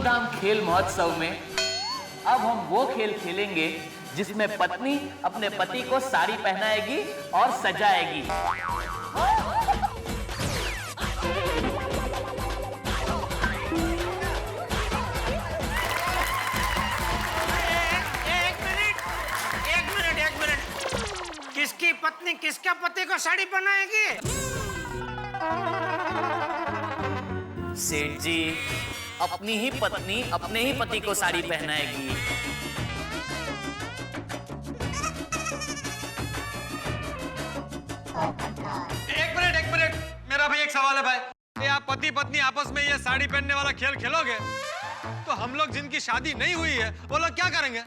धाम खेल महोत्सव में अब हम वो खेल खेलेंगे जिसमें पत्नी अपने पति को साड़ी पहनाएगी और सजाएगी। एक मिनट। किसकी पत्नी किसके पति को साड़ी पहनाएगी? सेठ जी, अपनी ही पत्नी अपने ही पति को साड़ी पहनाएगी। एक मिनट, मेरा भाई एक सवाल है भाई। ये आप पति पत्नी आपस में ये साड़ी पहनने वाला खेल खेलोगे तो हम लोग जिनकी शादी नहीं हुई है वो लोग क्या करेंगे?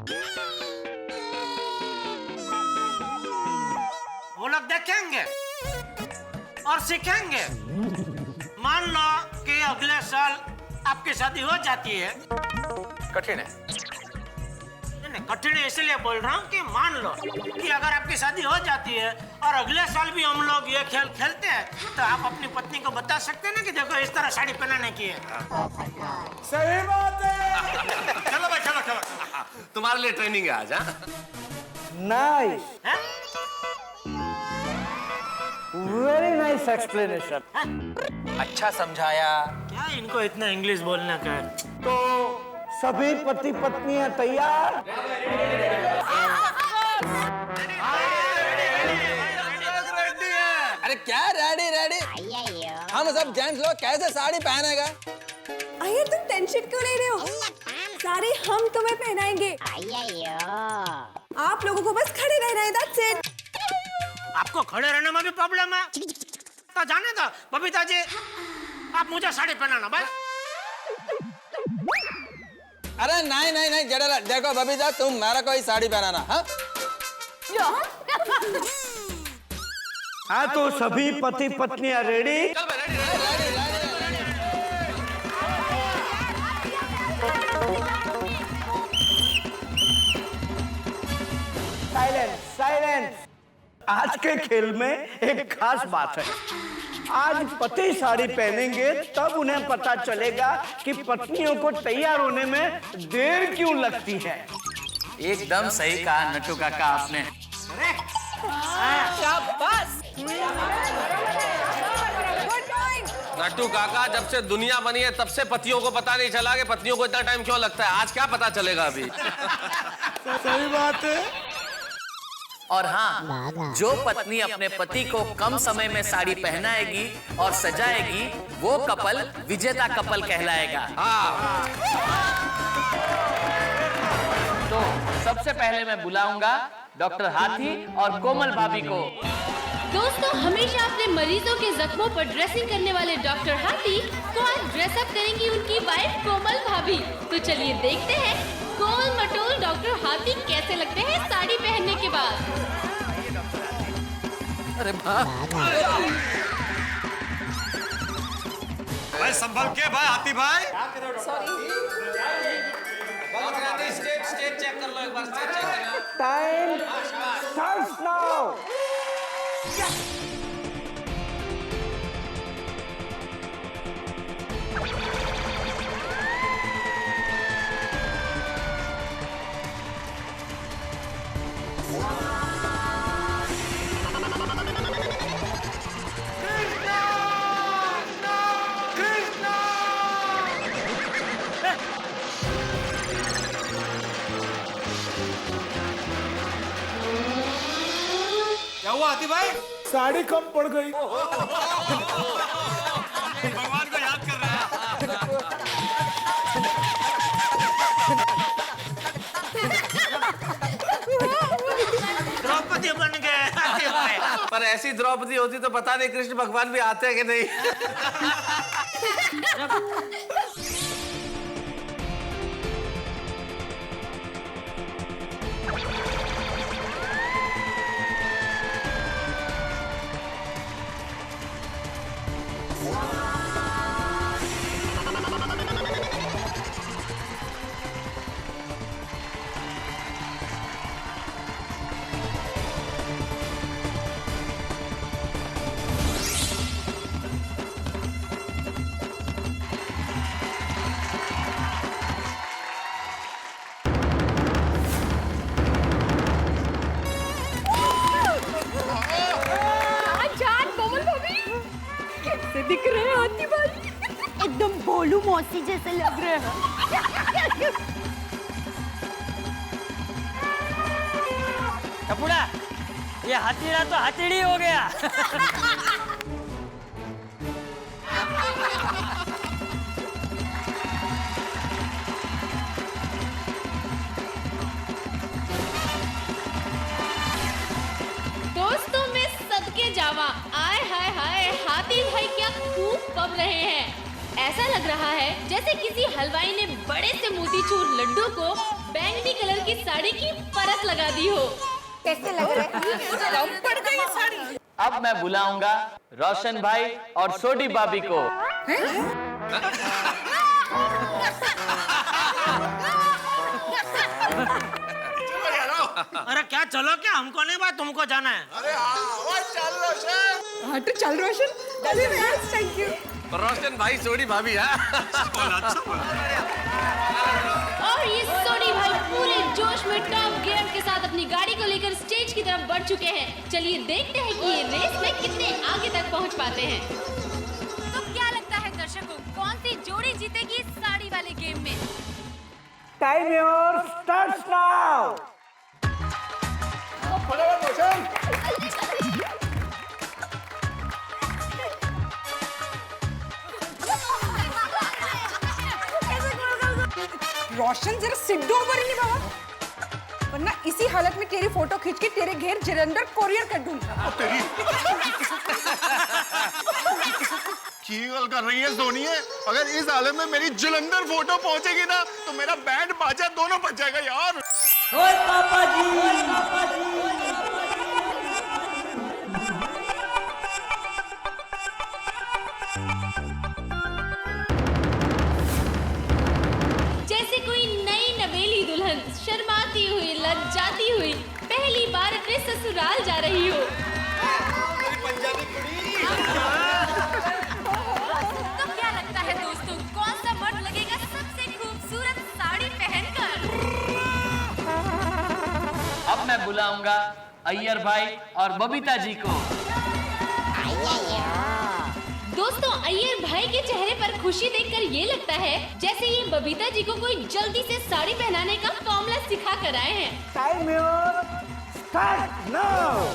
वो लोग देखेंगे और सीखेंगे। मान लो कि अगले साल आपकी शादी हो जाती है। कठिन है। नहीं, कठिन इसलिए बोल रहा हूँ कि मान लो कि अगर आपकी शादी हो जाती है और अगले साल भी हम लोग ये खेल खेलते हैं तो आप अपनी पत्नी को बता सकते हैं ना कि देखो इस तरह साड़ी पहनाने की है। सही बात है। चलो भाई चलो। तुम्हारे लिए ट्रेनिंग है आज। नाइस, हैं? Very nice explanation. अच्छा समझाया। क्या इनको इतना इंग्लिश बोलने का है? तो सभी पति पत्नियां तैयार? अरे क्या रेडी? हम सब जेंट्स लोग कैसे साड़ी पहनेगा? अरे तुम टेंशन क्यों ले रहे हो? साड़ी हम तुम्हें पहनाएंगे। आप लोगों को बस खड़े रहना है, that's it। आपको खड़े रहने में भी प्रॉब्लम है तो जाने दो। बबीता जी, आप मुझे साड़ी पहनाना बस। अरे नहीं जरा देखो बबीता, तुम मेरा कोई साड़ी पहनाना। हाँ तो सभी पति पत्नियां रेडी? साइलेंस। आज के खेल में एक खास बात है। आज पति साड़ी पहनेंगे तब उन्हें पता चलेगा कि पत्नियों को तैयार होने में देर क्यों लगती है। एकदम सही कहा नट्टू काका आपने। नट्टू काका, जब से दुनिया बनी है तब से पतियों को पता नहीं चला कि पत्नियों को इतना टाइम क्यों लगता है। आज क्या पता चलेगा अभी। सही बात है। और हाँ, जो पत्नी अपने पति को कम समय में साड़ी पहनाएगी और सजाएगी वो कपल विजेता कपल कहलाएगा। तो सबसे पहले मैं बुलाऊंगा डॉक्टर हाथी और कोमल भाभी को। दोस्तों, हमेशा अपने मरीजों के जख्मों पर ड्रेसिंग करने वाले डॉक्टर हाथी को आज ड्रेसअप करेंगी उनकी वाइफ कोमल भाभी। तो चलिए देखते हैं गोल मटोल डॉक्टर हाथी कैसे लगते हैं साड़ी पहनने के बाद। अरे भाई संभल के भाई, हाथी भाई। स्टेज चेक कर लो एक बार। Time starts now. क्या हुआ हाथी भाई? साड़ी कम पड़ गई। भगवान को याद कर रहा है। द्रौपदी बन गए। पर ऐसी द्रौपदी होती तो पता नहीं कृष्ण भगवान भी आते हैं कि नहीं। दिख रहे हैं हाथी भाई, एकदम भोलू मौसी जैसे लग रहे हैं। कपूड़ा, ये हाथीड़ा तो हाथीड़ी हो गया। दोस्तों में सबके जावा, आए हाय हाय, हाथी भाई क्या खूब पब रहे हैं। ऐसा लग रहा है जैसे किसी हलवाई ने बड़े से मोतीचूर लड्डू को बैंगनी कलर की साड़ी की परत लगा दी हो। कैसे लग रहा है? कम पड़ गई साड़ी। अब मैं बुलाऊंगा रोशन भाई और सोडी भाभी को। अरे क्या चलो क्या, हमको नहीं बात, तुमको जाना है। हाँ तो चल रोशन। Thank you. रोशन भाई सोडी भाभी है। और ये सोनी भाई पूरे जोश में टॉप गियर के साथ अपनी गाड़ी को लेकर स्टेज की तरफ बढ़ चुके हैं। चलिए देखते हैं कि ये रेस में कितने आगे तक पहुंच पाते हैं। तो क्या लगता है दर्शकों, कौन सी जोड़ी जीतेगी इस साड़ी वाले गेम में? Time your starts now. Roshan जरा सिद्धू ऊपर ही नहीं बाबा, वरना इसी हालत में तेरी फोटो खींच के तेरे घेर जलंधर कोरियर कर दूंगा। की गल कर रही है सोनिए, अगर इस हालत में मेरी जलंधर फोटो पहुंचेगी ना तो मेरा बैंड बाजा दोनों बच जाएगा यार। ओए पापा जी। जैसे कोई नई नवेली दुल्हन शर्माती हुई, लज्जाती हुई पहली बार अपने ससुराल जा रही हो। तो क्या लगता है दोस्तों, कौन सा मर्द लगेगा सबसे खूबसूरत साड़ी पहनकर? अब मैं बुलाऊंगा अय्यर भाई और बबीता जी को। दोस्तों, अय्यर भाई के चेहरे पर खुशी देखकर ये लगता है जैसे ये बबीता जी को कोई जल्दी से साड़ी पहनाने का फॉर्मूला सिखा कर आए हैं। Time your start now.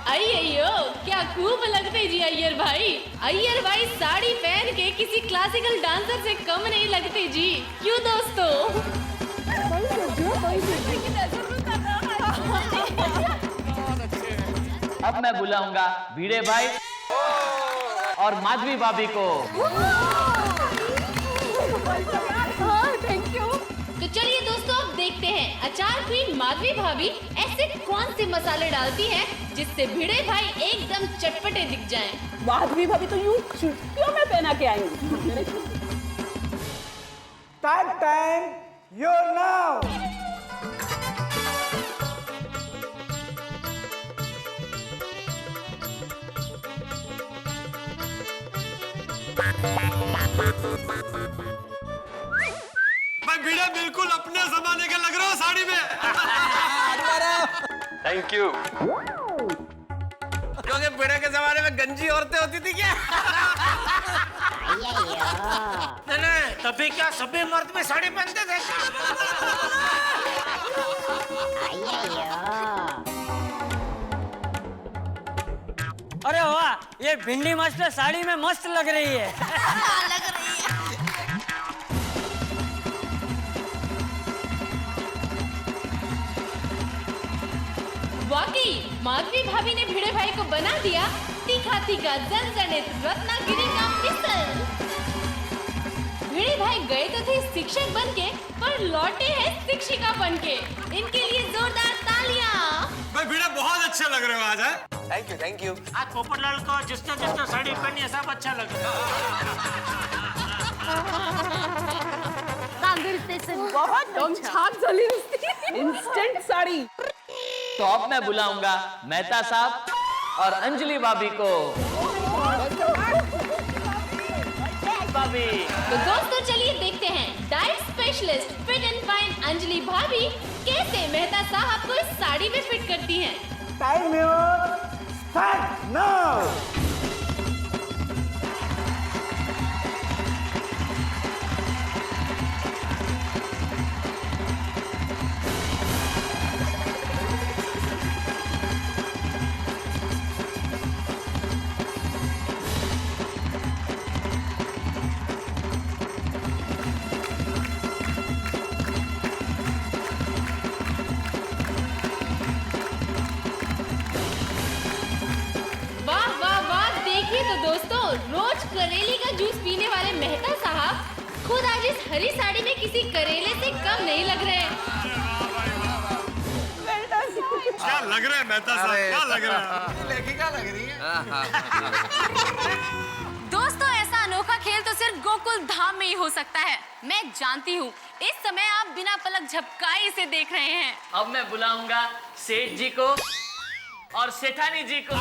अय्यो, क्या खूब लगते जी अय्यर भाई। अय्यर भाई साड़ी पहन के किसी क्लासिकल डांसर से कम नहीं लगते जी, क्यों दोस्तों? अब मैं बुलाऊंगा भिड़े भाई और माधवी भाभी को। Thank you. तो चलिए दोस्तों, अब देखते हैं अचार क्वीन माधवी भाभी ऐसे कौन से मसाले डालती हैं जिससे भिड़े भाई एकदम चटपटे दिख जाएं। माधवी भाभी तो यूं चुटकियों में पहना के आएंगी। Time your now. भाई भिड़ा बिल्कुल अपने जमाने के लग रहे हो साड़ी में। Thank you. क्योंकि भिड़े के जमाने में गंजी औरतें होती थी क्या? नहीं, तभी क्या सभी मर्द में साड़ी पहनते थे? अरे वाह, ये भिंडी मास्टर साड़ी में मस्त लग रही है। वाकई माधवी भाभी ने भिड़े भाई को बना दिया तीखा तीखा जनजनित रत्नागिरी का मिसल। भिड़े भाई गए तो थे शिक्षक बनके, पर लौटे हैं शिक्षिका बनके। इनके लिए जोरदार तालियां। भाई भिड़ा बहुत अच्छे लग रहे हो आज। Thank you. आज पोपटलाल को जिसने जिसने साड़ी पहनी है सब अच्छा लग रहा है। कांगड़ स्टेशन बहुत छाप जली इंस्टेंट साड़ी। तो अब मैं बुलाऊंगा मेहता साहब और अंजलि भाभी को। भाभी। तो दोस्तों चलिए देखते हैं diet specialist fit and fine Anjali भाभी कैसे मेहता साहब को इस साड़ी में फिट करती हैं। Time start now. तो दोस्तों रोज करेले का जूस पीने वाले मेहता साहब खुद आज इस हरी साड़ी में किसी करेले से कम नहीं लग रहे हैं। क्या लग रहा है मेहता साहब, क्या लग रहा है? लेखिका लग रही है। दोस्तों ऐसा अनोखा खेल तो सिर्फ गोकुल धाम में ही हो सकता है। मैं जानती हूँ इस समय आप बिना पलक झपकाए इसे देख रहे हैं। अब मैं बुलाऊंगा सेठ जी को और सेठानी जी को।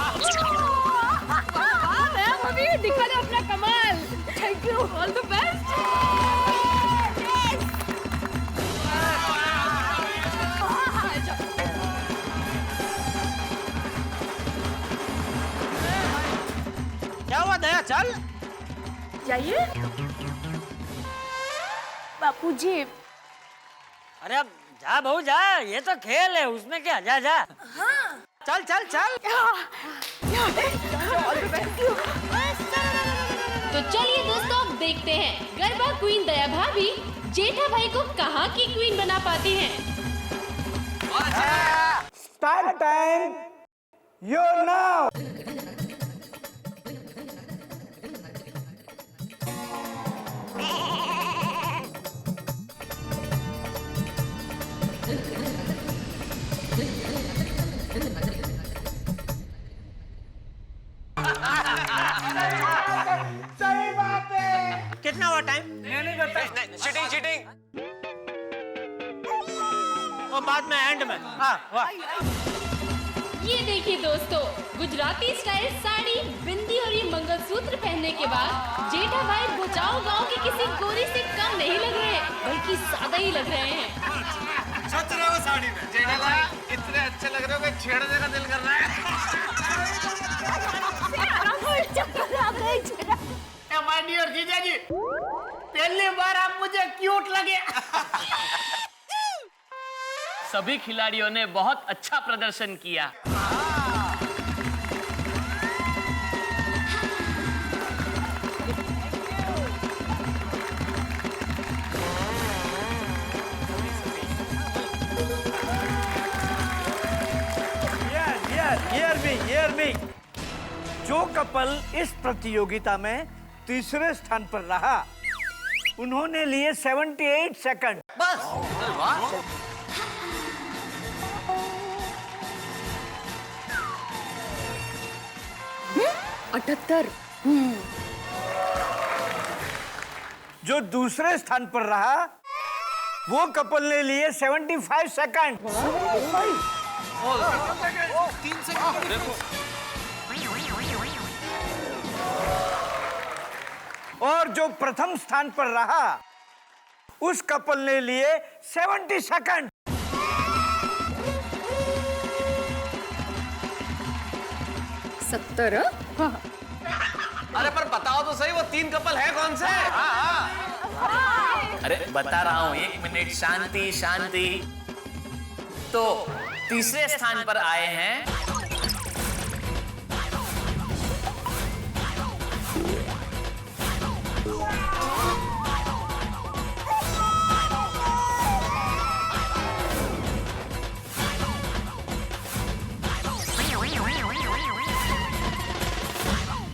अभी दिखा दो अपना कमाल। Thank you, all the best. क्या हुआ दया, चल जाइए बापूजी। अरे अब जा बहू जा, ये तो खेल है, उसमें क्या, जा जा। हाँ। चल चल चल। तो चलिए दोस्तों अब देखते हैं गरबा क्वीन दया भाभी जेठा भाई को कहाँ की क्वीन बना पाती हैं। Start time your now. सही बात है। कितना हुआ टाइम? Cheating cheating. और बाद में एंड में। हाँ वाह। ये देखिए दोस्तों गुजराती स्टाइल साड़ी बिंदी और ये मंगलसूत्र पहनने के बाद जेठा भाई भुजाओ गांव के किसी गोरी से कम नहीं लग रहे बल्कि सादा ही लग रहे हैं। सच रहे हो साड़ी में जेठालाल, इतने अच्छे लग रहे हो कि छेड़ने का दिल कर रहा है। माय डियर जीजा जी, पहली बार आप मुझे क्यूट लगे। सभी खिलाड़ियों ने बहुत अच्छा प्रदर्शन किया। Hear me. जो कपल इस प्रतियोगिता में तीसरे स्थान पर रहा उन्होंने लिए 78 सेकंड। बस। वाह। 78। जो दूसरे स्थान पर रहा वो कपल ने लिए 75 सेकंड। 3 सेकंड देखो। और जो प्रथम स्थान पर रहा उस कपल ने लिए 70 सेकंड। अरे पर बताओ तो सही वो 3 कपल है कौन से? अरे बता रहा हूँ, 1 मिनट शांति शांति। तो तीसरे स्थान पर आए हैं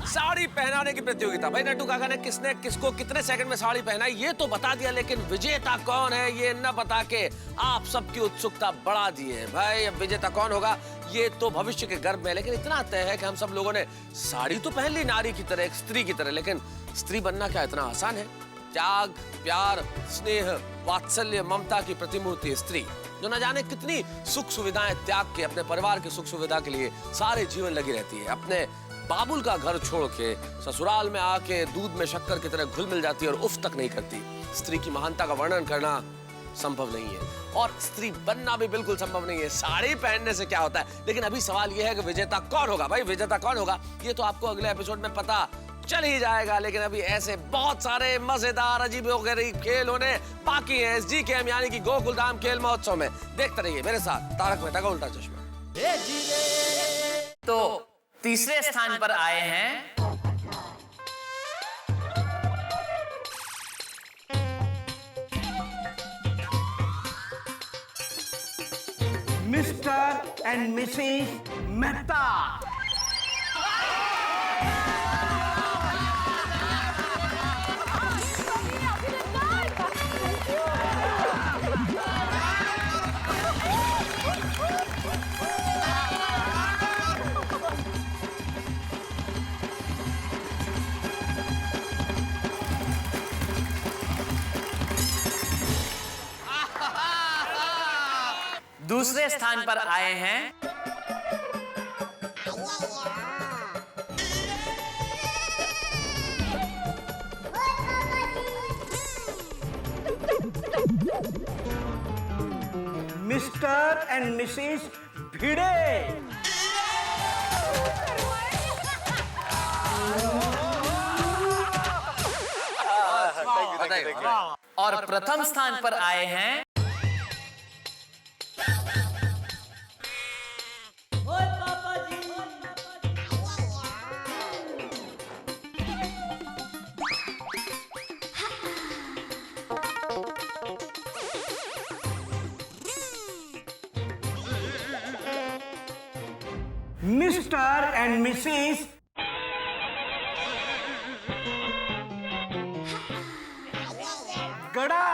साड़ी पहनाने की प्रतियोगिता। भाई नट्टू काका ने किसने किसको कितने सेकंड में साड़ी पहनाई ये तो बता दिया, लेकिन विजेता कौन है ये न बता के आप सबकी उत्सुकता बढ़ा दी है। भाई अब विजेता कौन होगा ये तो भविष्य के गर्भ में, लेकिन इतना तय है कि हम सब लोगों ने साड़ी तो पहन ली नारी की तरह, एक स्त्री की तरह, लेकिन स्त्री बनना क्या इतना आसान है? त्याग, प्यार, स्नेह, वात्सल्य, ममता की प्रतिमूर्ति है स्त्री, जो न जाने कितनी सुख सुविधाएं त्याग के अपने परिवार की सुख सुविधा के लिए सारे जीवन लगी रहती है। अपने बाबुल का घर छोड़ के ससुराल में आके दूध में शक्कर की तरह घुल मिल जाती है और उफ तक नहीं करती। स्त्री की महानता का वर्णन करना संभव नहीं है और स्त्री बनना भी बिल्कुल संभव नहीं है। साड़ी पहनने से क्या होता है, लेकिन अभी सवाल यह है कि विजेता कौन होगा। भाई विजेता कौन होगा ये तो आपको अगले एपिसोड में पता चल ही जाएगा, लेकिन अभी ऐसे बहुत सारे मजेदार अजीबोगरीब खेल होने बाकी हैं इस GKM यानी कि गोकुलधाम खेल महोत्सव में। देखते रहिए मेरे साथ तारक मेहता का उल्टा चश्मा। तो तीसरे स्थान पर आए हैं मिस्टर एंड मिसेस मेहता। दूसरे स्थान पर आए हैं मिस्टर एंड मिसेस भिड़े। और प्रथम स्थान पर आए हैं मिस्टर एंड मिसेस गड़ा।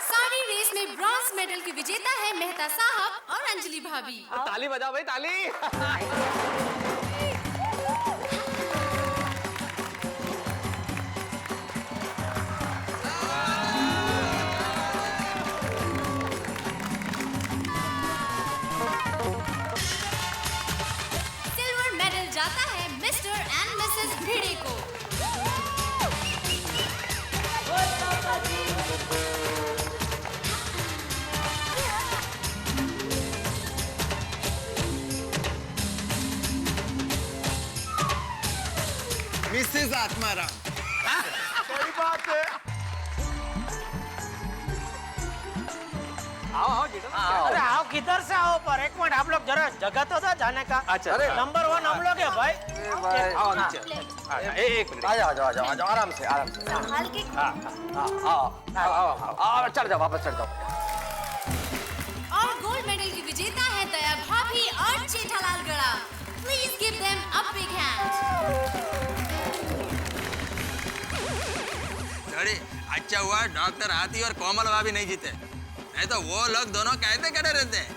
साड़ी रेस में ब्रॉन्ज मेडल की विजेता है मेहता साहब और अंजलि भाभी। ताली बजाओ भाई ताली। सिल्वर मेडल जाता है मिस्टर एंड मिसेस भिड़े को। मिसेस आत्माराम। सही बात है। अरे आओ किधर से आओ पर एक मिनट आप लोग जरा जगह तो था जाने का। अच्छा नंबर 1 हम लोग है भाई। आओ नीचे। एक मिनट आ जाओ आराम से संभाल के। आओ चढ़ जाओ वापस चढ़ जाओ। और गोल्ड मेडल की विजेता है दया भाभी और जेठालाल गड़ा। Please give them a big hand. अच्छा हुआ डॉक्टर हाथी और कोमल भाभी नहीं जीते, नहीं तो वो लोग दोनों कहते खड़े रहते हैं।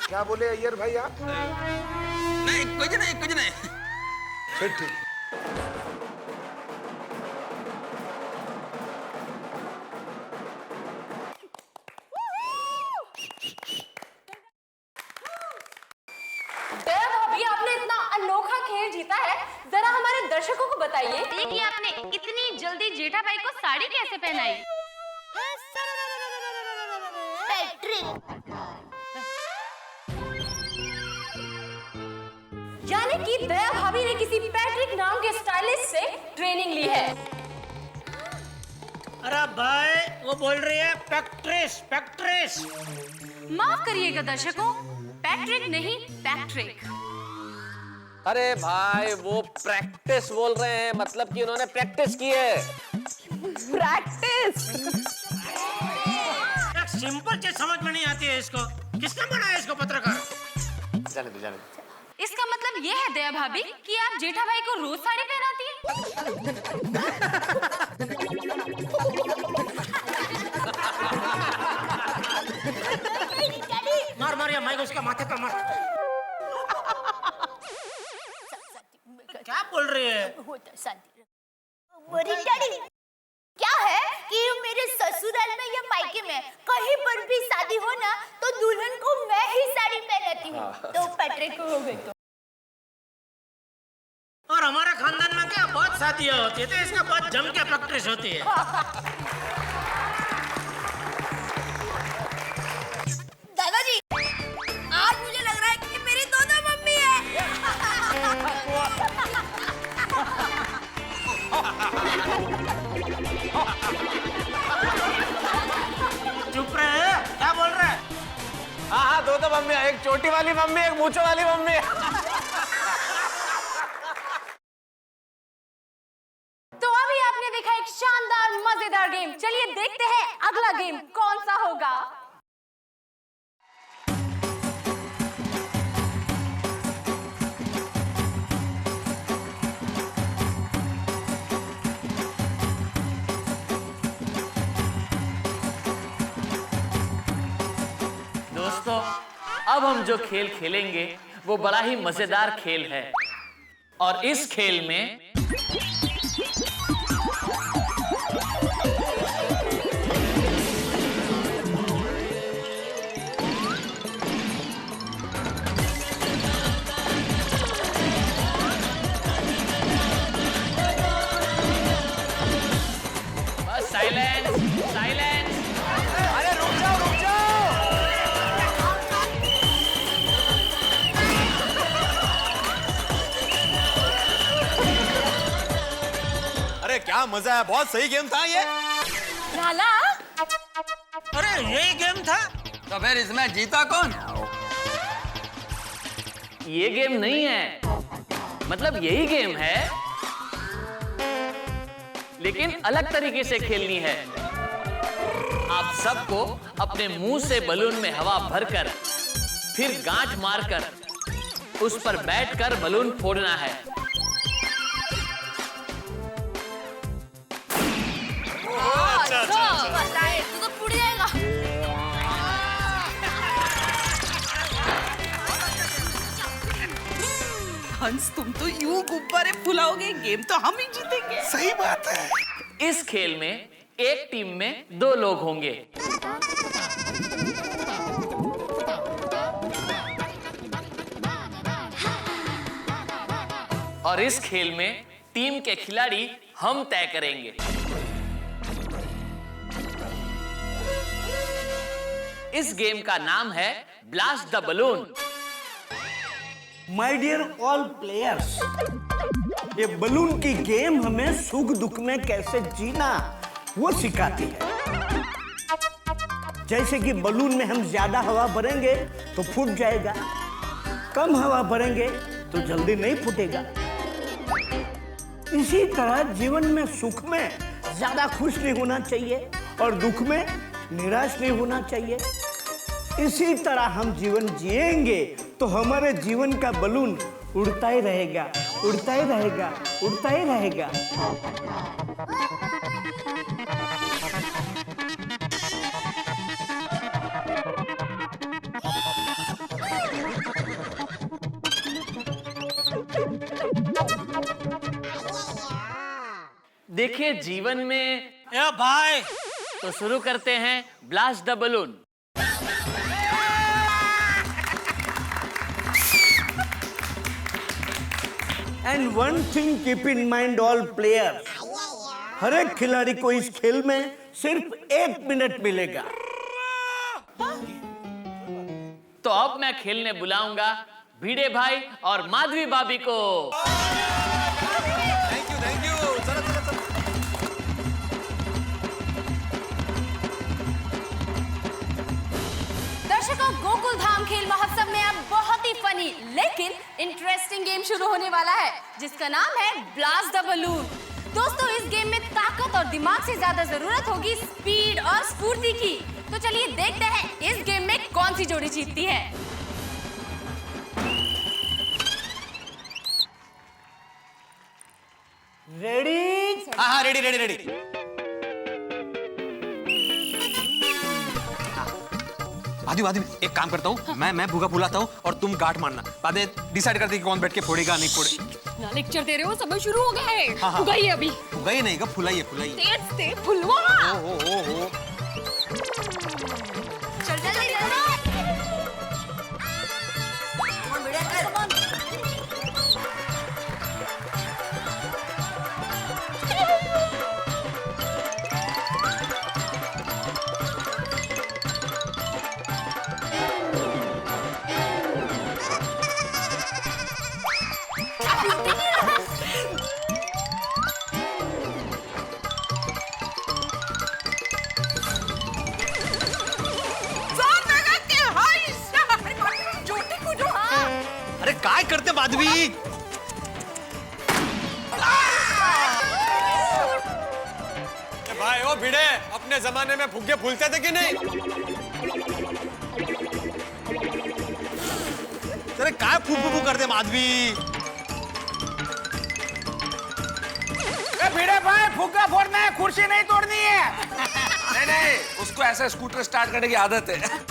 क्या बोले अय्यर भाई आप? नहीं कुछ नहीं। फिर ठीक। दया भाभी आपने इतना अनोखा खेल जीता है, जरा हमारे दर्शकों को बताइए। देखिए आपने इतनी जल्दी जेठा भाई को साड़ी कैसे पहनाई? यानी कि दया भाभी ने किसी पैट्रिक नाम के स्टाइलिस्ट से ट्रेनिंग ली है। अरे भाई वो बोल रही है पैक्ट्रेस। माफ करिएगा दर्शकों, पैट्रिक नहीं पैट्रिक। अरे भाई वो प्रैक्टिस बोल रहे हैं, मतलब कि उन्होंने प्रैक्टिस की है। प्रैक्टिस। एक सिंपल चीज समझ में नहीं आती है इसको। किसने बनाया इसको पत्रकार? जाने दो। इसका मतलब मतलब ये है दया भाभी कि आप जेठा भाई को रोज साड़ी पहनाती हैं? मार मार या माइक उसका माथे पे मार। क्या बोल रही है? डैडी, क्या है कि मेरे ससुराल में या मायके में कहीं पर भी शादी हो ना तो दुल्हन को मैं ही साड़ी पहनाती हूँ। तो पैट्रिक को हो गई तो। और हमारे खानदान में क्या बहुत शादियां होती है तो इसका बहुत जम के प्रैक्टिस होती है। दादाजी, आज मुझे लग रहा है कि मेरी दोनों मम्मी है। चुप रहे, क्या बोल रहे हैं? हाँ दो तो मम्मी, एक छोटी वाली मम्मी, एक मूंछों वाली मम्मी। तो अभी आपने देखा एक शानदार मजेदार गेम। चलिए देखते हैं अगला गेम कौन सा होगा। दोस्तों, अब हम जो खेल खेलेंगे वो बड़ा ही मजेदार खेल है और इस खेल में बस साइलेंस साइलेंस। अरे रुक जाओ रुक जाओ। अरे क्या मजा है, बहुत सही गेम था ये। लाला, अरे यही गेम था? तो फिर इसमें जीता कौन? ये गेम नहीं है, मतलब यही गेम है लेकिन अलग तरीके से खेलनी है। आप सबको अपने मुंह से बलून में हवा भरकर फिर गांठ मारकर उस पर बैठकर बलून फोड़ना है। तू तो फूट जाएगा। हंस, तुम तो यूं गुब्बारे फुलाओगे, गेम तो हम ही जीतेंगे। सही बात है। इस खेल में एक टीम में 2 लोग होंगे। और इस खेल में टीम के खिलाड़ी हम तय करेंगे। इस गेम का नाम है blast the balloon. My dear all players, ये बलून की गेम हमें सुख दुख में कैसे जीना वो सिखाती है। जैसे कि बलून में हम ज्यादा हवा भरेंगे तो फूट जाएगा, कम हवा भरेंगे तो जल्दी नहीं फूटेगा। इसी तरह जीवन में सुख में ज्यादा खुश नहीं होना चाहिए और दुख में निराश नहीं होना चाहिए। इसी तरह हम जीवन जिएंगे तो हमारे जीवन का बलून उड़ता ही रहेगा, उड़ता ही रहेगा, उड़ता ही रहेगा। देखिए जीवन में ए भाई, तो शुरू करते हैं blast the balloon. And one thing keep in mind all players, हर एक खिलाड़ी को इस खेल में सिर्फ 1 मिनट मिलेगा। तो अब मैं खेलने बुलाऊंगा भिड़े भाई और माधवी भाभी को। Thank you thank you. चलो चलो चलो। दर्शकों, गोकुल धाम खेल महोत्सव में अब बहुत ही फनी लेकिन इंटरेस्टिंग गेम शुरू होने वाला है जिसका नाम है ब्लास्ट द बलून। दोस्तों, इस गेम में ताकत और दिमाग से ज्यादा जरूरत होगी स्पीड और स्फूर्ति की। तो चलिए देखते हैं इस गेम में कौन सी जोड़ी जीतती है। रेडी? हाँ हाँ रेडी रेडी रेडी। आदि एक काम करता हूँ, मैं भूखा फुलाता हूँ और तुम गांठ मारना, बाद में डिसाइड करते हैं कि कौन बैठ के फोड़ेगा नहीं फोड़े। ना लेक्चर दे रहे हो, समय शुरू हो गया है। हाँ, हाँ। उगाइए अभी। गई नहीं का फुलाइए फुलाइए। तेज से फुलवा। ओ। चल चल चल। अरे काय करते माधवी? भाई ओ भिड़े, अपने जमाने में फुग्गे फूलते थे कि नहीं? तेरे काय फूफू करते माधवी? भिड़े भाई, फुग्गा फोड़ना है, कुर्सी नहीं तोड़नी है। नहीं, उसको ऐसे स्कूटर स्टार्ट करने की आदत है। नहीं।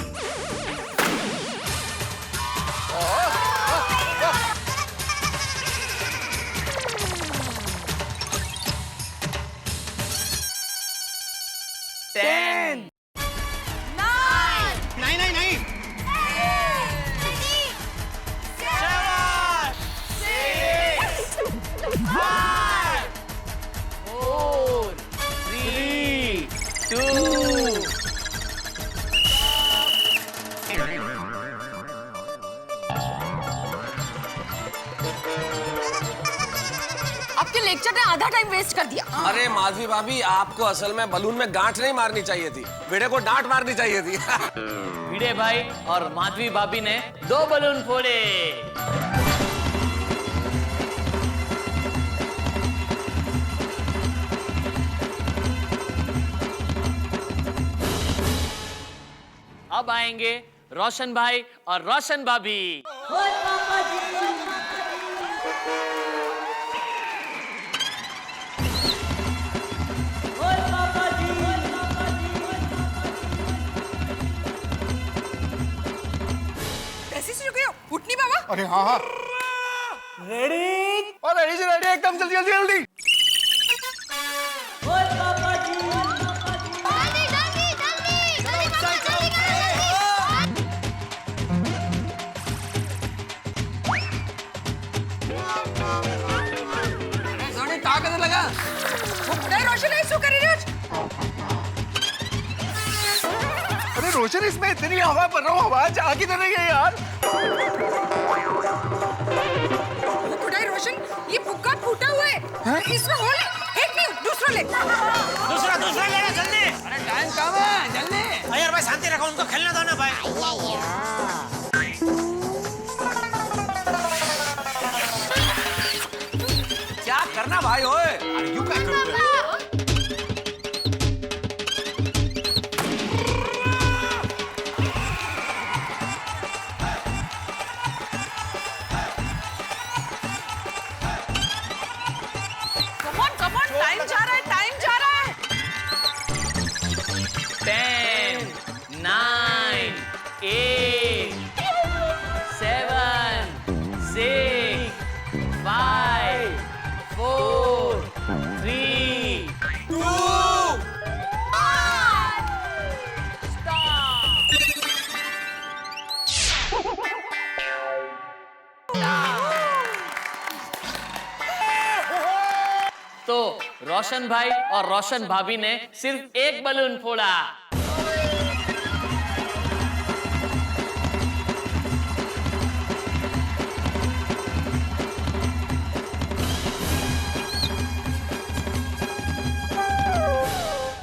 4, 3, 2. आपके लेक्चर ने आधा टाइम वेस्ट कर दिया। अरे माधवी भाभी, आपको असल में बलून में गांठ नहीं मारनी चाहिए थी, भिड़े को डांट मारनी चाहिए थी। भिड़े भाई और माधवी भाभी ने 2 बलून फोड़े। अब आएंगे रोशन भाई और रोशन भाभी। उठनी बाबा। अरे हाँ। रेडी? और रेडी से रेडी, एकदम जल्दी। लगा रोशन ऐसा कर रही हो। अरे रोशन, इसमें इतनी हवा पर रहा हूँ, आवाज आ किधर रही है यार? खुदाई रोशन, ये फुग्गा फूटा हुआ है। इसमें होल है, एक नहीं दूसरा ले। दूसरा लेना जल्दी। अरे टाइम कम है, जल्दी। यार भाई शांति रखो, उनको खेलने दो ना भाई। क्या करना भाई? ओए क्यों क्या करते हैं? कम ऑन, टाइम जा रहा है। 10, 9, 8, 7, 6, 5, 4, 3, 2, 1. तो रोशन भाई और रोशन भाभी ने सिर्फ एक बलून फोड़ा।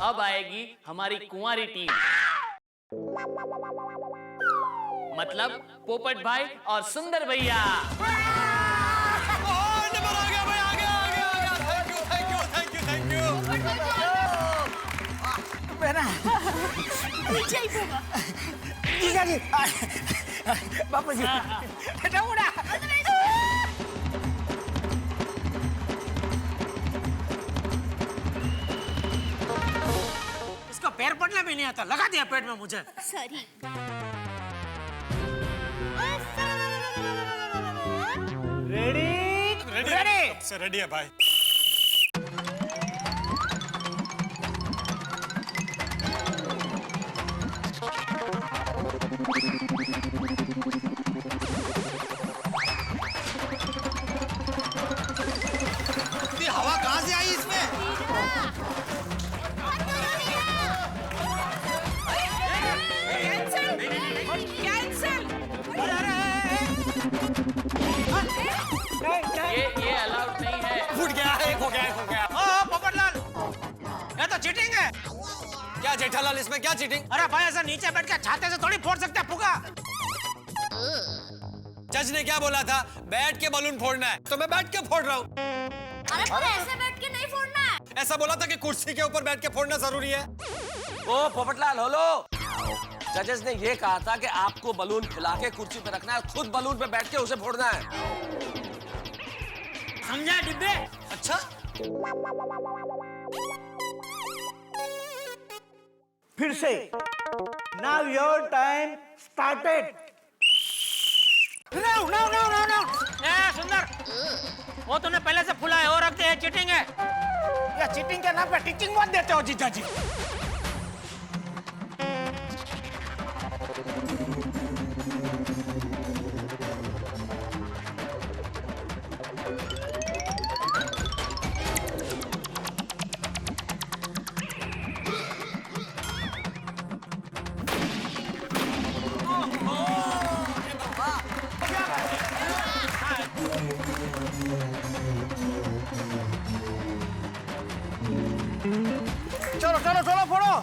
अब आएगी हमारी कुंवारी टीम, मतलब पोपट भाई और सुंदर भैया। जीजा जी, बापू जी, पैर पड़ना भी नहीं आता, लगा दिया पेट में मुझे। सॉरी। रेडी? से रेडी है भाई। हवा कहाँ से आई इसमें? ये अलाउड नहीं है। फूट गया, एक हो गया। ओ पोपटलाल, ये तो चीटिंग है। क्या जेठालाल, इसमें क्या चीटिंग? अरे भाई ऐसा नीचे बैठ के छाते से थोड़ी फोड़ सकते हैं फुगा। जज ने क्या बोला था? बैठ के बलून फोड़ना है, तो मैं बैठ के फोड़ रहा हूँ। अरे पर ऐसे बैठ के नहीं फोड़ना है। ऐसा बोला था कि कुर्सी के ऊपर बैठ के फोड़ना जरूरी है। ओ पोपटलाल, हेलो। जजेस ने ये कहा था कि आपको बलून फुला के कुर्सी पे रखना है, खुद बलून पे बैठ के उसे फोड़ना है। समझा डिब्बे? अच्छा, फिर से now your time started. No. ए सुंदर, वो तूने पहले से फुला है और रखते हैं, चीटिंग है। या चीटिंग के नाम पे टीचिंग मत देते हो जीजा जी। चलो फोड़ो।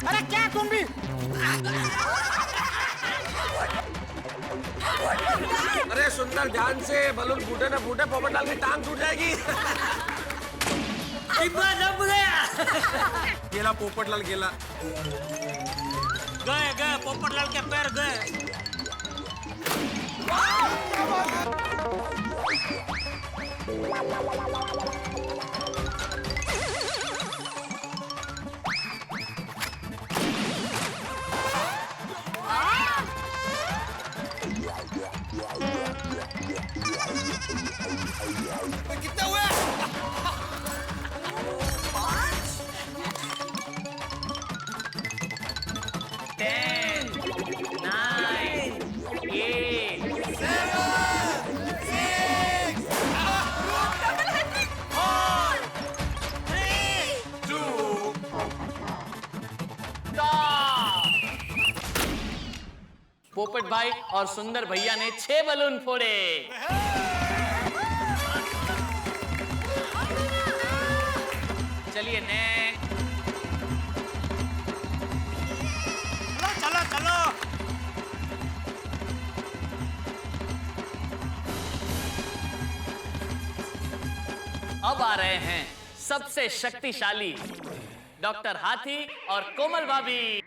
अरे क्या तुम भी? अरे सुंदर, ध्यान से, बलून फूटे ना फूटे, पोपटलाल की टांग टूट जाएगी। गेला पोपटलाल गेला। गए पोपटलाल के पैर गए। कितने हुए? 10, 9, 8, 2 पोपट भाई और सुंदर भैया ने 6 बलून फोड़े। चलिए नेक्स्ट। चलो। अब आ रहे हैं सबसे शक्तिशाली डॉक्टर हाथी और कोमल भाभी।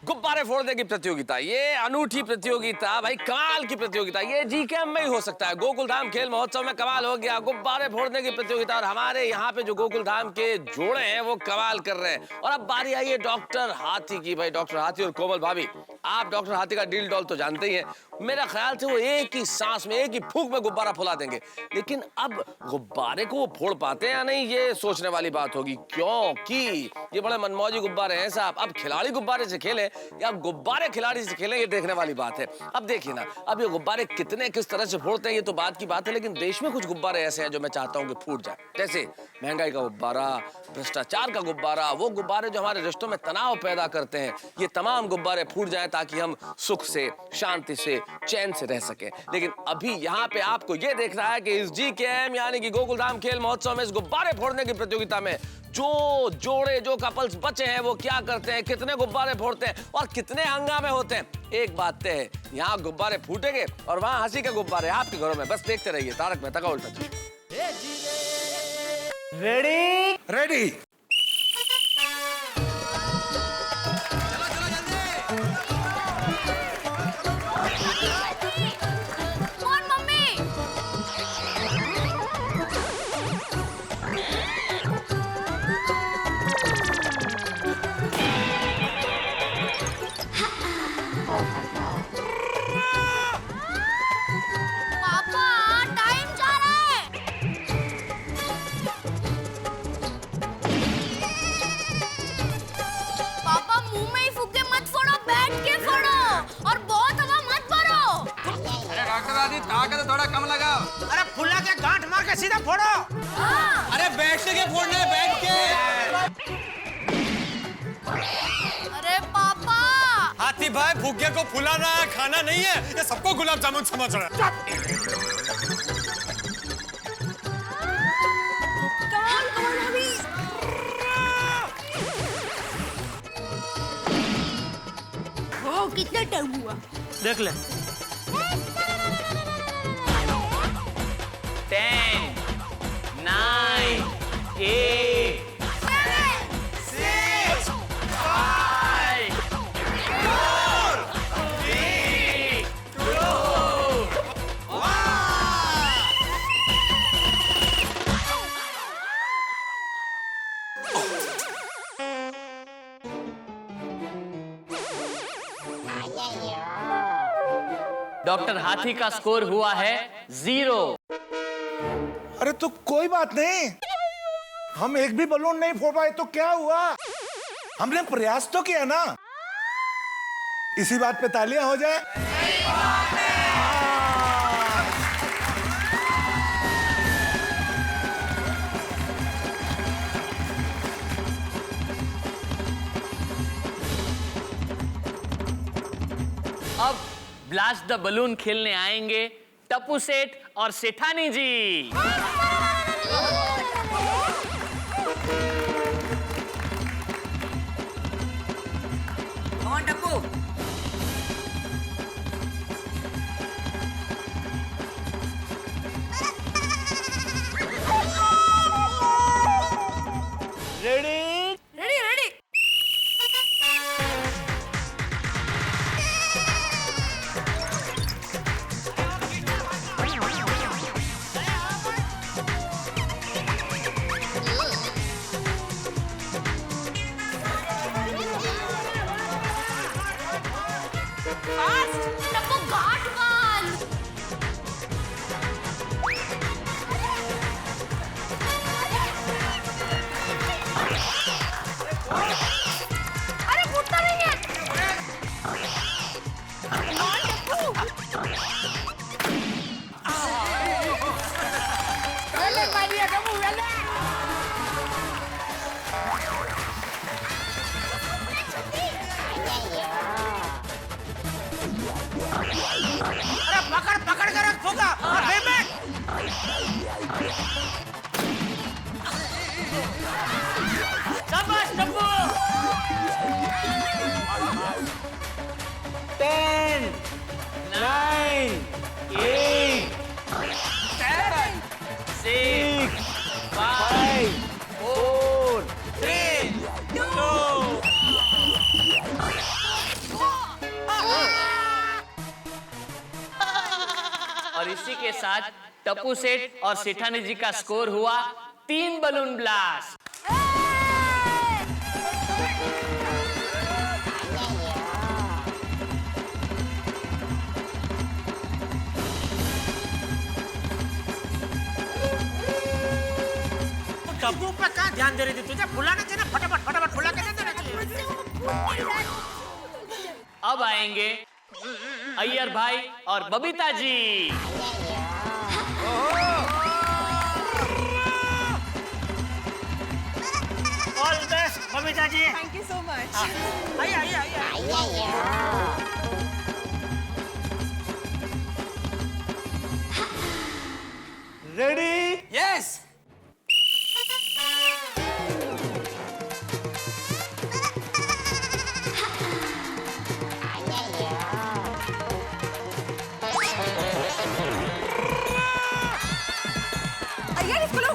गुब्बारे फोड़ने की प्रतियोगिता, ये अनूठी प्रतियोगिता, भाई कमाल की प्रतियोगिता। ये जी कैम में ही हो सकता है। गोकुलधाम खेल महोत्सव में कमाल हो गया, गुब्बारे फोड़ने की प्रतियोगिता। और हमारे यहाँ पे जो गोकुलधाम के जोड़े हैं वो कमाल कर रहे हैं। और अब बारी आई है डॉक्टर हाथी की। भाई डॉक्टर हाथी और कोमल भाभी, आप डॉक्टर हाथी का डील डॉल तो जानते ही हैं। मेरा ख्याल से वो एक ही सांस में, एक ही फूंक में गुब्बारा फुला देंगे। लेकिन अब गुब्बारे को वो फोड़ पाते हैं या नहीं, ये सोचने वाली बात होगी, क्योंकि ये बड़े मनमौजी गुब्बारे हैं साहब। अब खिलाड़ी गुब्बारे से खेले या अब गुब्बारे खिलाड़ी से खेलें, ये देखने वाली बात है। अब देखिए ना, अब ये गुब्बारे कितने किस तरह से फोड़ते हैं ये तो बात की बात है, लेकिन देश में कुछ गुब्बारे ऐसे हैं जो मैं चाहता हूं कि फूट जाए। जैसे महंगाई का गुब्बारा, भ्रष्टाचार का गुब्बारा, वो गुब्बारे जो हमारे रिश्तों में तनाव पैदा करते हैं, ये तमाम गुब्बारे फूट जाएं ताकि हम सुख से, शांति से, चैन से रह सके। लेकिन अभी यहाँ पे आपको ये देखना है कि इस GKM यानी कि गोकुलधाम खेल महोत्सव में इस गुब्बारे फोड़ने की प्रतियोगिता में जो जोड़े, जो कपल्स बचे हैं वो क्या करते हैं, कितने गुब्बारे फोड़ते हैं और कितने हंगामे होते हैं। एक बात तय है, यहाँ गुब्बारे फूटेंगे और वहाँ हंसी के गुब्बारे आपके घरों में। बस देखते रहिए तारक मेहता का उल्टा चश्मा। Ready ready. कौन मम्मी? पापा टाइम जा रहा है। पापा मुंह में ही फूके मत फोड़ो, बैठ के फोड़ो और बहुत हवा मत भरो। अरे डॉक्टर आदि ताकत थोड़ा कम लगाओ। अरे फुला के गांठ मार के सीधा फोड़ो। अरे बैठ के फोड़ना है, बैठ के। अरे पापा हाथी भाई भूखे को फुलाना है, खाना नहीं है। ये सबको गुलाब जामुन समझ रहा है। कितना टाइम हुआ? देख ले। 10, 9, 8, 6, 5, 4, 3, 2, 1। डॉक्टर हाथी का स्कोर हुआ है 0। अरे तो कोई बात नहीं, हम एक भी बलून नहीं फोड़ पाए तो क्या हुआ? हमने प्रयास तो किया ना। इसी बात पे तालियां हो जाए। अब ब्लास्ट द बलून खेलने आएंगे टप्पू सेठ और सेठानी जी। कौन Tappu? Ready ready ready. Tappu घाट बांध। अरे फुटता नहीं है। कौन टप्पू? वेले मारिया टप्पू वेले। अरे पकड़ पकड़ के रख फूका और बैठ। शाबाश टप्पू। 10, 9, 8, 7, 6, 5, 4, 3, 2। और इसी के साथ टप्पू सेठ और सेठानी जी का स्कोर हुआ 3 बलून ब्लास्ट। टप्पू पे कहाँ ध्यान दे रही थी? तुझे फुलाना चाहिए ना, फटाफट फटाफट फुला के दे देना चाहिए। अब आएंगे अय्यर भाई और Babita ji. All best Babita ji. Thank you so much. आइए आइए आइए। Ready yes. अय्यर इसको लो।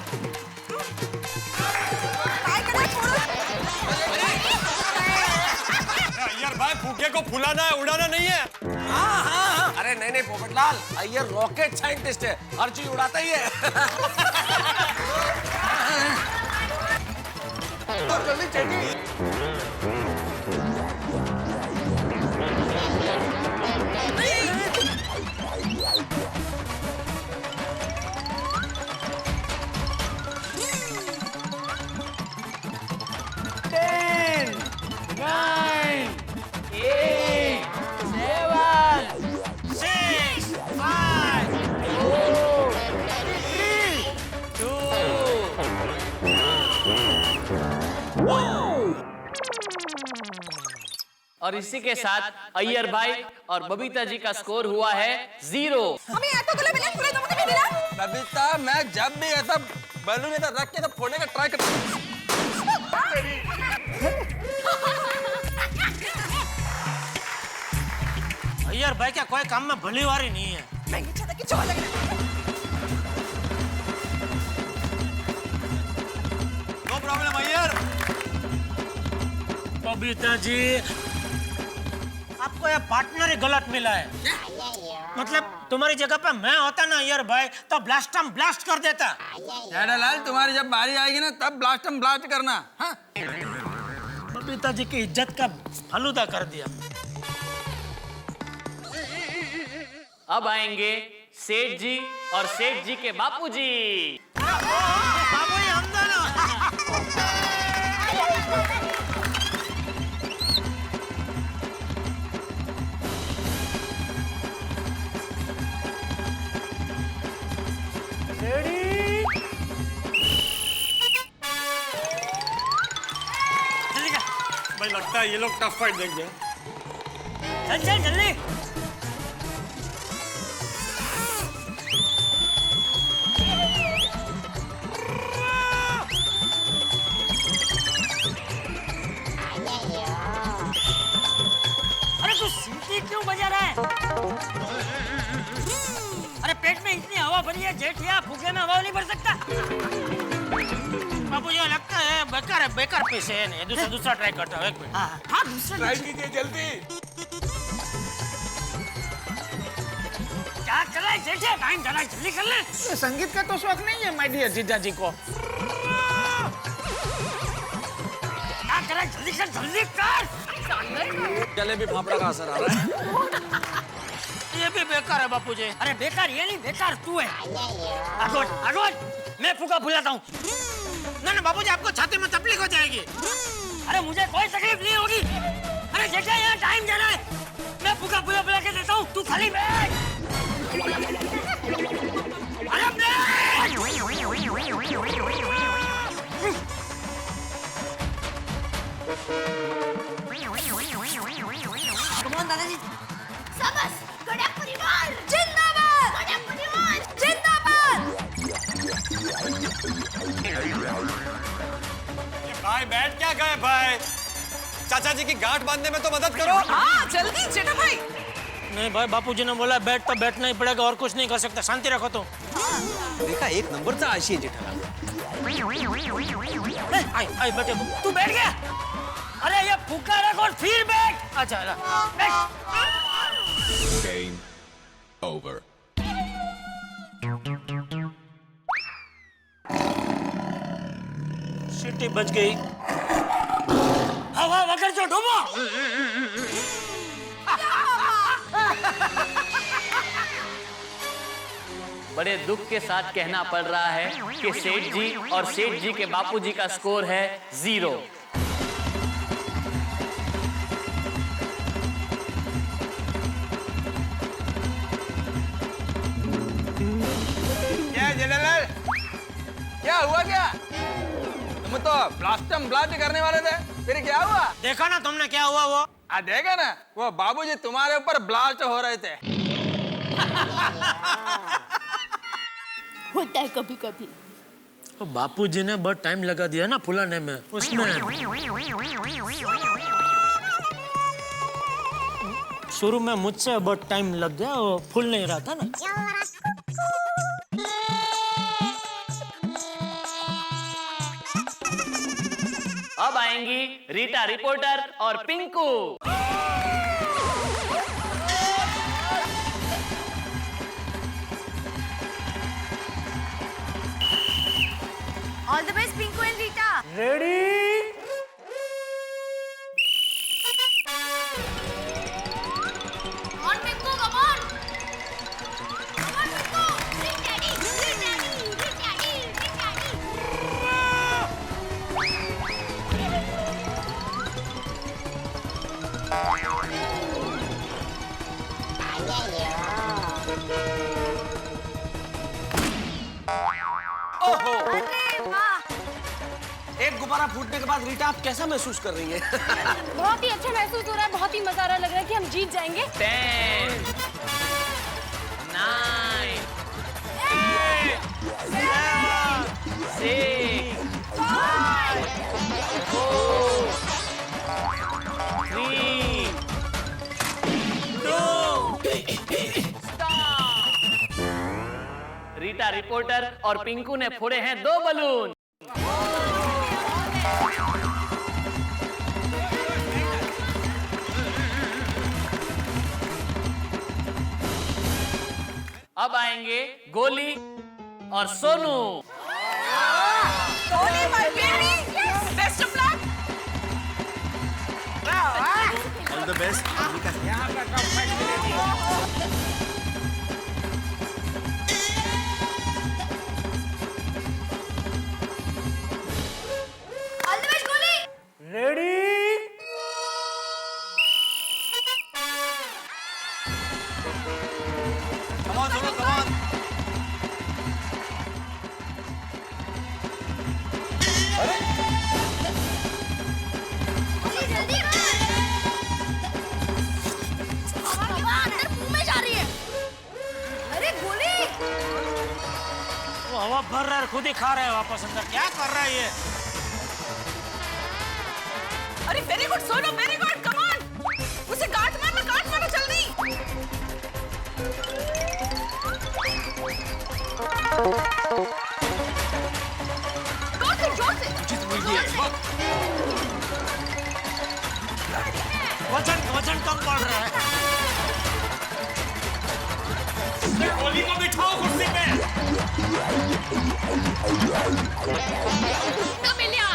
पंखे को फुलाना है, उड़ाना नहीं है। हाँ। अरे नहीं पोपटलाल, ये रॉकेट साइंटिस्ट है, हर चीज उड़ाता ही है। जल्दी चलिए। और इसी के साथ अय्यर भाई और बबीता जी का स्कोर हुआ है 0। हमें ऐसा गले मिले पूरे जमाने में मिला। बबीता, मैं जब भी ऐसा बैलून इधर रख के तो फोड़ने का ट्राई करता हूँ। अय्यर भाई क्या कोई काम में भलीवारी नहीं है। मैं ये चाहता कि चोर लग रहा है। No problem Iyer. बबीता जी, आपको ये पार्टनर ही गलत मिला है। मतलब तुम्हारी जगह पे मैं होता ना अय्यर भाई, तो ब्लास्ट कर देता। लाल, तुम्हारी जब बारी आएगी ना तब ब्लास्ट करना। हाँ? बबीता जी की इज्जत का फलूदा कर दिया। अब आएंगे सेठ जी और सेठ जी के बापूजी। बाबू जी हम दोनों। भाई लगता है ये लोग टफ फाइट देंगे। चल जल्दी। अरे तू सीटी क्यों बजा रहा है? अरे पेट में इतनी हवा भरी है जेठिया, फूके में हवा नहीं भर सकता। बाबू जी लगता है बेकार पीस है। दूसरा ट्राई करता हूँ। एक मिनट। हाँ दूसरा ट्राई कीजिए जल्दी। क्या कर रहा है जेठिया? टाइम चला, जल्दी कर ले। संगीत का तो शौक नहीं है माय डियर जीजा जी को। क्या कर रहा है? जल्दी कर। जलेबी फाफड़ा का असर आ रहा है। ये भी बेकार है बापू जी। अरे बेकार ये नहीं, बेकार तू है। अगोट मैं फूका फुलाता हूँ। ना बाबूजी, आपको छाती में तकलीफ हो जाएगी। अरे मुझे कोई तकलीफ नहीं होगी। अरे जेठा यहाँ टाइम जाना है, मैं फूका फुला के देता हूँ, तू खाली बैठ। अरे बैठ। कमान दादाजी। शाबाश, गड़ा परिवार जिंदाबाद। गड़ा परिवार जिंदाबाद। भाई बैठ क्या गए भाई? चाचा जी की गांठ बांधने में तो मदद करो। हाँ जल्दी जेठा भाई। नहीं भाई, बापूजी ने बोला बैठ तो बैठना ही पड़ेगा और कुछ नहीं कर सकता। शांति रखो तो। देखा, एक नंबरचा आशी आहे जेठालाल। आई बैठे। तू बैठ गया? अरे ये फूका रख और फिर बैठ। अच्छा बैठ। Game over. सीटी बच गई। हवा वगैरह जो डूबो। बड़े दुख के साथ कहना पड़ रहा है कि सेठ जी और सेठ जी के बापूजी का स्कोर है 0। क्या जेठालाल, क्या हुआ? क्या तुम तो ब्लास्ट करने वाले थे, फिर क्या हुआ? देखा ना तुमने क्या हुआ? वो देखा ना, वो बाबूजी तुम्हारे ऊपर ब्लास्ट हो रहे थे। होता है कभी कभी। तो बापूजी ने बहुत टाइम लगा दिया ना फुलाने में, उसमें शुरू में मुझसे बहुत टाइम लग गया, वो फूल नहीं रहा था ना। अब आएंगी रीटा रिपोर्टर और Pinku. All the best Pinku and Rita. Ready on Pinku, come on. Come on Pinku, read daddy, read daddy, read daddy, read daddy. ओहो, अरे वाह, एक गुब्बारा फूटने के बाद रीटा आप कैसा महसूस कर रही हैं? बहुत ही अच्छा महसूस हो रहा है, बहुत ही मजा आ रहा लग रहा है कि हम जीत जाएंगे। 10 9 6 5 4 3 2 स्टॉप। रीटा रिपोर्टर और पिंकू ने फोड़े हैं 2 बलून। अब आएंगे गोली और Sonu. Tony, my baby. Best of luck. All the best. All the best Goli. Ready Come on, Sonu, come on. गोली जल्दी मार। हवा अंदर मुंह में जा रही है। अरे गोली। वो हवा भर रहा है, खुद ही खा रहा है वापस अंदर। क्या कर रहा है ये? अरे very good Sonu, very good, come on. उसे गांठ मारो जल्दी। जोर से। वजन कम पड़ रहा है। गोली को बिठाओ कुर्सी पे। कमिलिया।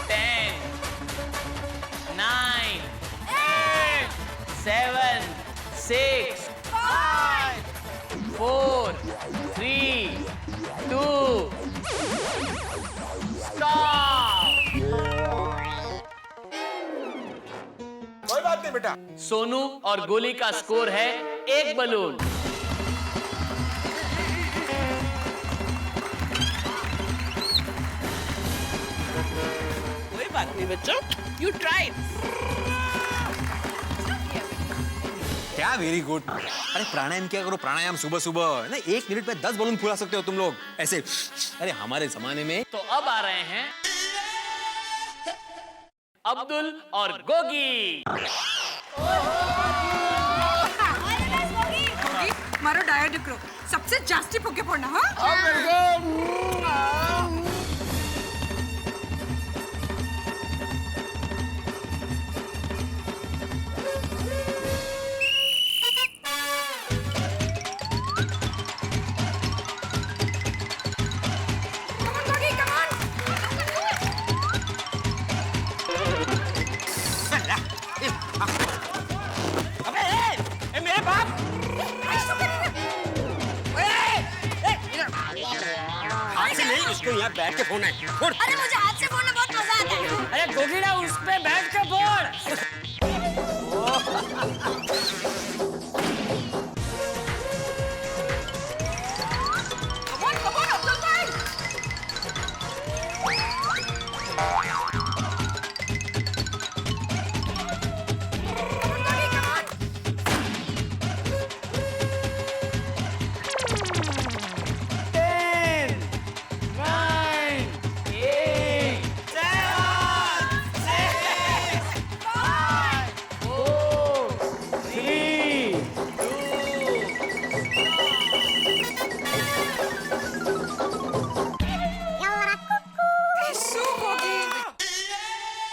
10 9 7 6 5 4 3 2 स्टॉप। कोई बात नहीं बेटा। सोनू और गोली का स्कोर है 1 बलून। कोई बात नहीं बच्चों, यू ट्राइड। क्या वेरी गुड। अरे प्राणायाम किया करो, प्राणायाम सुबह सुबह ना। 1 मिनट में 10 बलून फुला सकते हो तुम लोग ऐसे। अरे हमारे जमाने में तो अब आ रहे हैं अब्दुल और गोगी। मारो डायट करो, सबसे जास्ती पोके पड़ना। हाँ इसको यहाँ बैठ के फोन है। अरे मुझे हाथ से बोलना बहुत मजा आता है। अरे गोगीड़ा उस पे बैठ के बोल।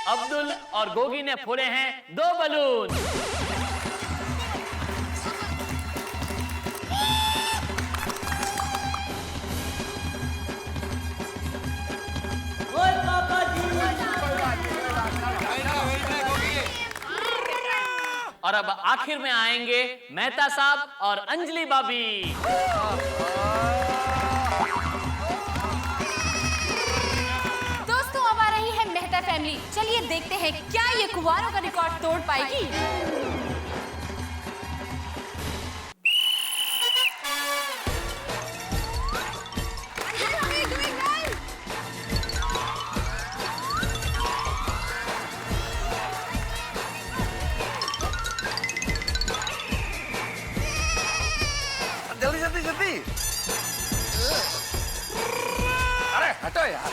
अब्दुल और गोगी ने फोड़े हैं 2 बलून। और अब आखिर में आएंगे मेहता साहब और अंजलि भाभी। दोस्तों अब आ रही है मेहता फैमिली। चलिए देखते हैं क्या ये कुंवारों का रिकॉर्ड तोड़ पाएगी। जल्दी जल्दी जल्दी। अरे हटो यार।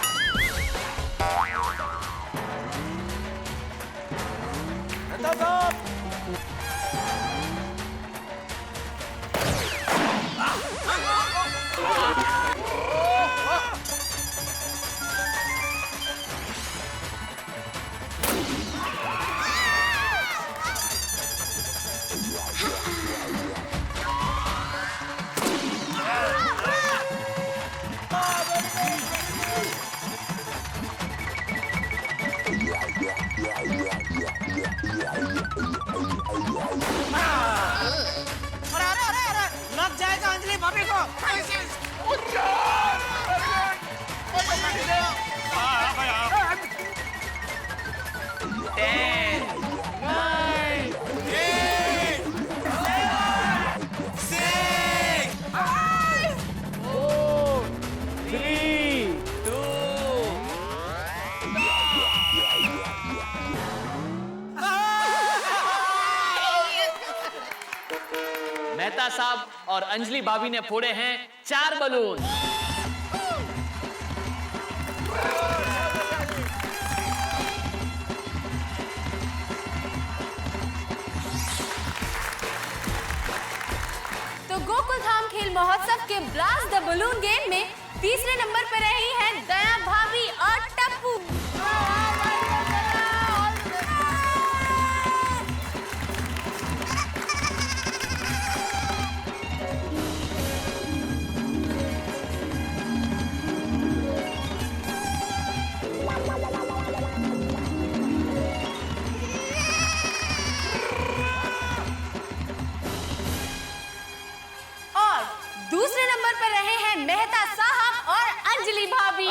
मेहता साहब। लग जाएगा अंजलि भाभी को। मेहता साहब और अंजलि भाभी ने फोड़े हैं 4 बलून। तो गोकुल धाम खेल महोत्सव के ब्लास्ट द बलून गेम में तीसरे नंबर पर रही हैं दया भाभी और टप्पू। दूसरे नंबर पर रहे हैं मेहता साहब और अंजलि भाभी।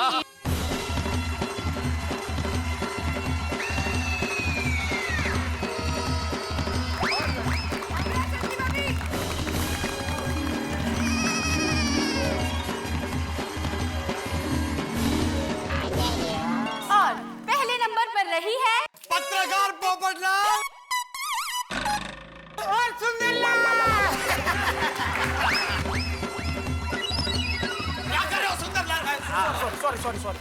और पहले नंबर पर रही है पत्रकार पोपटलाल और सुंदरलाल। सॉरी।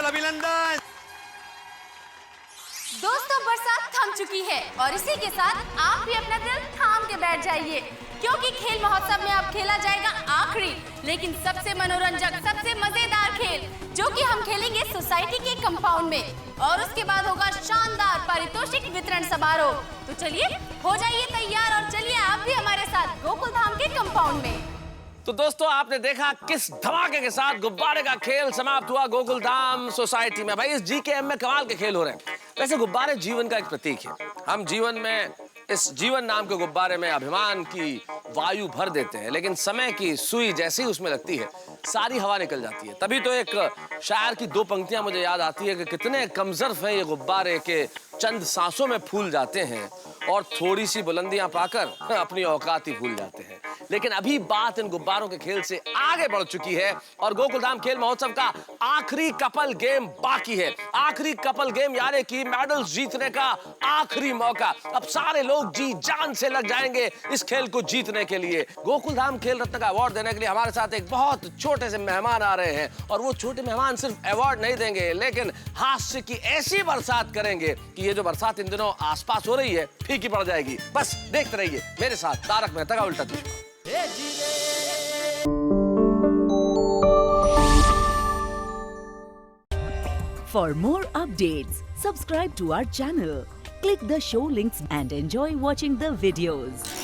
अभिनंदन। दोस्तों बरसात थम चुकी है और इसी के साथ आप भी अपना दिल थाम के बैठ जाइए, क्योंकि खेल महोत्सव में अब खेला जाएगा आखिरी लेकिन सबसे मनोरंजक, सबसे मजेदार खेल, जो कि हम खेलेंगे सोसाइटी के कंपाउंड में। और उसके बाद होगा शानदार पारितोषिक वितरण समारोह। तो चलिए हो जाइए तैयार और चलिए आप भी हमारे साथ गोकुल धाम के कंपाउंड में। तो दोस्तों आपने देखा किस धमाके के साथ गुब्बारे का खेल समाप्त हुआ गोकुल धाम सोसाइटी में। भाई इस जीकेएम में कमाल के खेल हो रहे हैं। वैसे गुब्बारे जीवन का एक प्रतीक है। हम जीवन में इस जीवन नाम के गुब्बारे में अभिमान की वायु भर देते हैं, लेकिन समय की सुई जैसी उसमें लगती है सारी हवा निकल जाती है। तभी तो एक शायर की 2 पंक्तियां मुझे याद आती है कि कितने कमजर्फ हैं ये गुब्बारे के, चंद सांसों में फूल जाते हैं और थोड़ी सी बुलंदियां पाकर अपनी औकात ही भूल जाते हैं। लेकिन अभी बात इन गुब्बारों के खेल से आगे बढ़ चुकी है और गोकुलधाम खेल महोत्सव का आखिरी कपल गेम बाकी है। आखिरी कपल गेम यानी कि मेडल्स जीतने का आखिरी मौका। अब सारे लोग जी जान से लग जाएंगे इस खेल को जीतने के लिए। गोकुलधाम खेल रत्न का अवार्ड देने के लिए हमारे साथ एक बहुत छोटे से मेहमान आ रहे हैं और वो छोटे मेहमान सिर्फ अवार्ड नहीं देंगे, लेकिन हास्य की ऐसी बरसात करेंगे कि ये जो बरसात इन दिनों आसपास हो रही है फीकी पड़ जाएगी। बस देखते रहिए मेरे साथ तारक मेहता का उल्टा चश्मा। For more updates, Subscribe to our channel, click the show links and enjoy watching the videos.